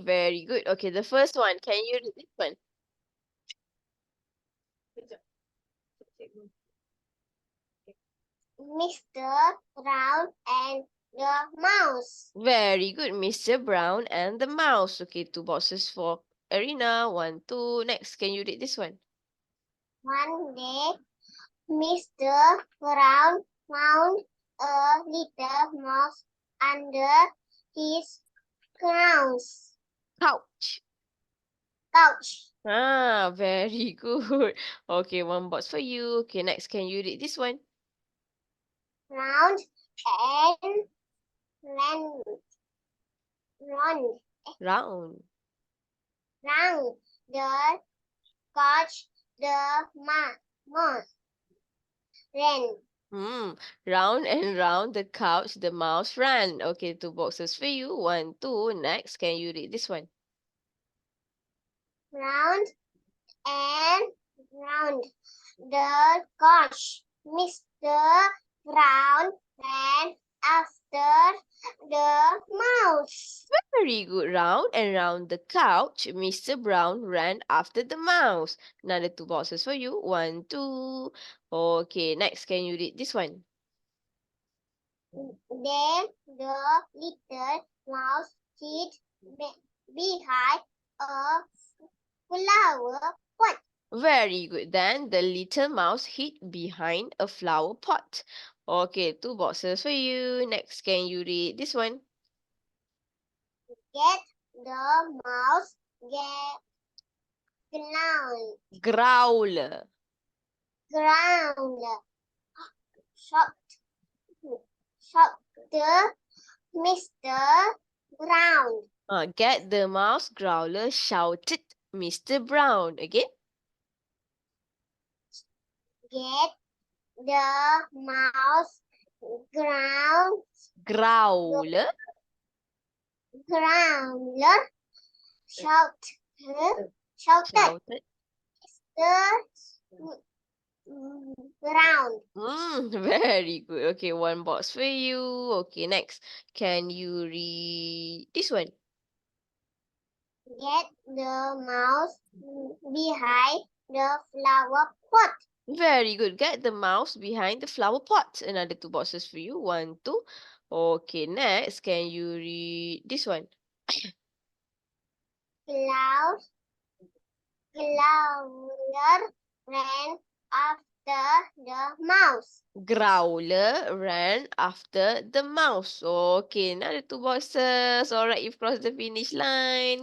Very good. Okay, the first one. Can you read this one? Mr. Brown and the Mouse. Very good. Mr. Brown and the Mouse. Okay, 2 boxes for Eryna. 1, 2. Next, can you read this one? One day, Mr. Brown found a little mouse under his couch. Couch. Ah, very good. Okay, 1 box for you. Okay, next, can you read this one? Round and round. Round. Round. Round the couch, the mouse ran. Round and round the couch, the mouse ran. Okay, 2 boxes for you. 1, 2. Next, can you read this one? Round and round the couch, Mr. Brown ran after the mouse. Very good. Round and round the couch, Mr. Brown ran after the mouse. Another 2 boxes for you. 1, 2. Okay, next, can you read this one? Then the little mouse hid behind a flower pot. Very good. Then the little mouse hid behind a flower pot. Okay, 2 boxes for you. Next, can you read this one? Get the mouse growl. Growl. Ground. Shocked the Mr. Brown. Get the mouse growler, shouted Mr. Brown. Again? Get the mouse Growler. growler. Shouted the Brown. Very good. Okay, 1 box for you. Okay, next. Can you read this one? Get the mouse behind the flower pot. Very good. Get the mouse behind the flower pot. Another 2 boxes for you. 1, 2. Okay, next. Can you read this one? Growler ran after the mouse. Growler ran after the mouse. Okay, another 2 boxes. Alright, you've crossed the finish line.